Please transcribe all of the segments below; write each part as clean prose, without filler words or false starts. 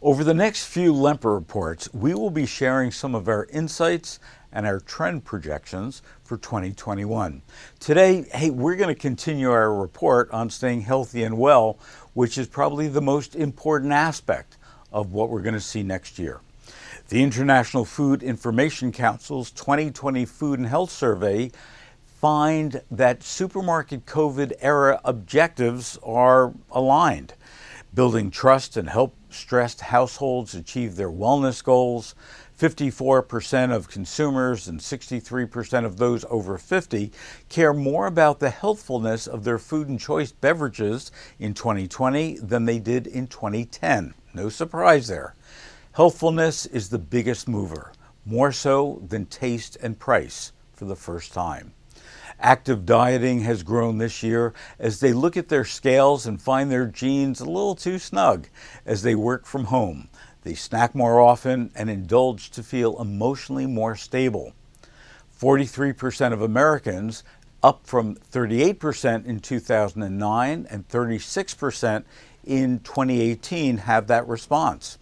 Over the next few Lempert reports, we will be sharing some of our insights and our trend projections for 2021. Today, we're going to continue our report on staying healthy and well, which is probably the most important aspect of what we're going to see next year. The International Food Information Council's 2020 Food and Health Survey find that supermarket COVID-era objectives are aligned. Building trust and help stressed households achieve their wellness goals. 54% of consumers and 63% of those over 50 care more about the healthfulness of their food and choice beverages in 2020 than they did in 2010. No surprise there. Healthfulness is the biggest mover, more so than taste and price for the first time. Active dieting has grown this year as they look at their scales and find their jeans a little too snug as they work from home. They snack more often and indulge to feel emotionally more stable. 43% of Americans, up from 38% in 2009 and 36% in 2018, have that response.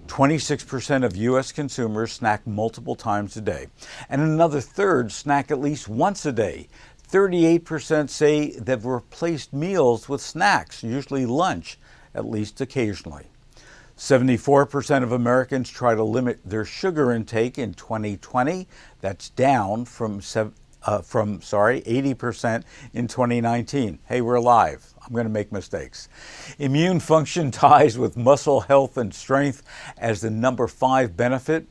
26% of U.S. consumers snack multiple times a day, and another third snack at least once a day. 38% say they've replaced meals with snacks, usually lunch, at least occasionally. 74% of Americans try to limit their sugar intake in 2020. That's down from 80% in 2019. Hey, we're alive. I'm going to make mistakes. Immune function ties with muscle health and strength as the number 5 benefit.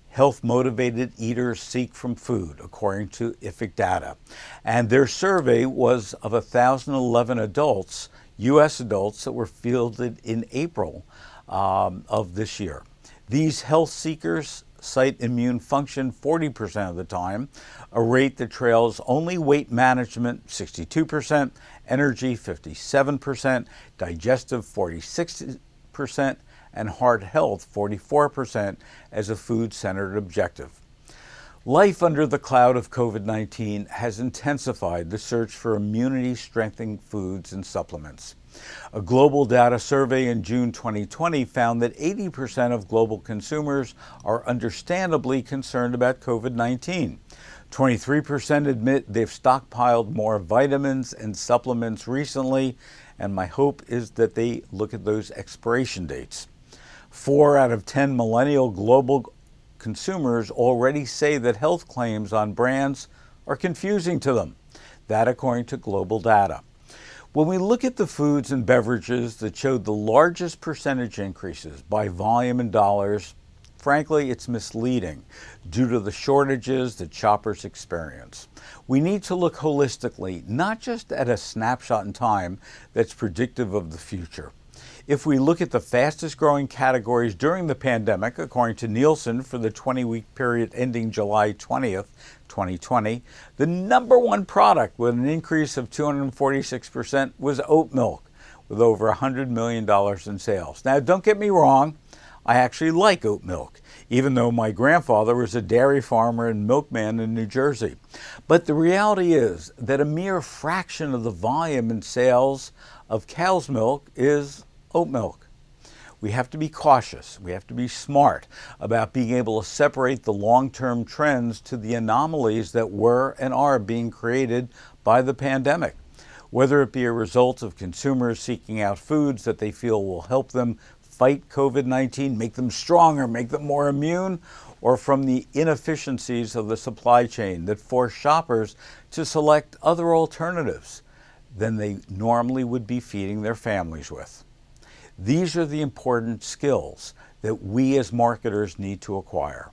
Health-motivated eaters seek from food, according to IFIC data. And their survey was of 1,011 adults, U.S. adults, that were fielded in April of this year. These health seekers cite immune function 40% of the time, a rate that trails only weight management 62%, energy 57%, digestive 46%, and heart health 44% as a food-centered objective. Life under the cloud of COVID-19 has intensified the search for immunity-strengthening foods and supplements. A global data survey in June 2020 found that 80% of global consumers are understandably concerned about COVID-19. 23% admit they've stockpiled more vitamins and supplements recently, and my hope is that they look at those expiration dates. 4 out of 10 millennial global consumers already say that health claims on brands are confusing to them. That according to global data. When we look at the foods and beverages that showed the largest percentage increases by volume and dollars, frankly, it's misleading due to the shortages that shoppers experience. We need to look holistically, not just at a snapshot in time that's predictive of the future. If we look at the fastest growing categories during the pandemic, according to Nielsen for the 20-week period ending July 20th, 2020, the number one product with an increase of 246% was oat milk, with over $100 million in sales. Now, don't get me wrong, I actually like oat milk, even though my grandfather was a dairy farmer and milkman in New Jersey. But the reality is that a mere fraction of the volume and sales of cow's milk is oat milk. We have to be cautious. We have to be smart about being able to separate the long-term trends to the anomalies that were and are being created by the pandemic. Whether it be a result of consumers seeking out foods that they feel will help them fight COVID-19, make them stronger, make them more immune, or from the inefficiencies of the supply chain that force shoppers to select other alternatives than they normally would be feeding their families with. These are the important skills that we as marketers need to acquire.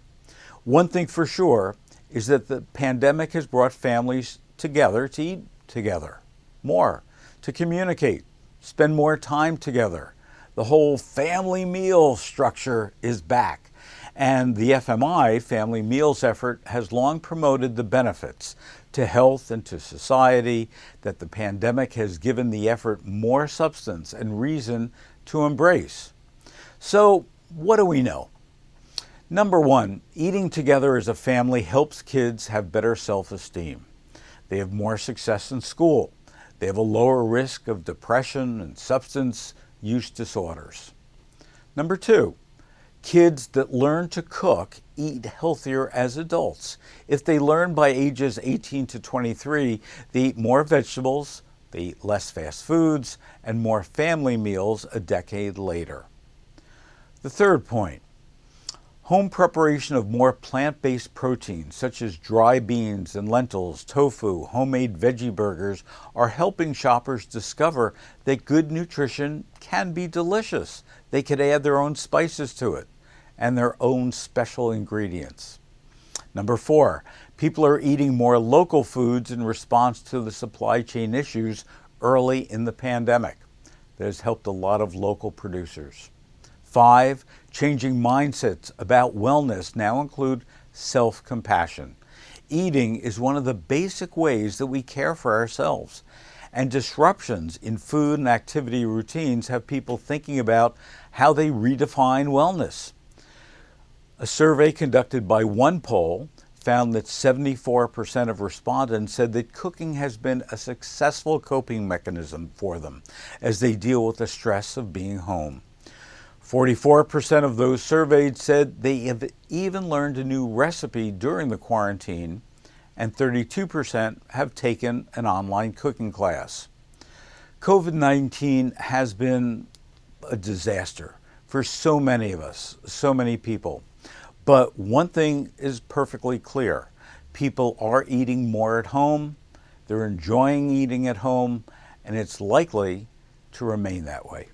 One thing for sure is that the pandemic has brought families together to eat together more, to communicate, spend more time together. The whole family meal structure is back. And the FMI, Family Meals effort, has long promoted the benefits to health and to society that the pandemic has given the effort more substance and reason to embrace. So, what do we know? Number one, eating together as a family helps kids have better self-esteem. They have more success in school. They have a lower risk of depression and substance use disorders. Number 2, kids that learn to cook eat healthier as adults. If they learn by ages 18 to 23, they eat more vegetables, they eat less fast foods, and more family meals a decade later. The third point, home preparation of more plant-based proteins such as dry beans and lentils, tofu, homemade veggie burgers are helping shoppers discover that good nutrition can be delicious. They could add their own spices to it and their own special ingredients. Number 4, people are eating more local foods in response to the supply chain issues early in the pandemic. That has helped a lot of local producers. 5, changing mindsets about wellness now include self-compassion. Eating is one of the basic ways that we care for ourselves, and disruptions in food and activity routines have people thinking about how they redefine wellness. A survey conducted by OnePoll found that 74% of respondents said that cooking has been a successful coping mechanism for them as they deal with the stress of being home. 44% of those surveyed said they have even learned a new recipe during the quarantine, and 32% have taken an online cooking class. COVID-19 has been a disaster for so many of us, so many people. But one thing is perfectly clear. People are eating more at home, they're enjoying eating at home, and it's likely to remain that way.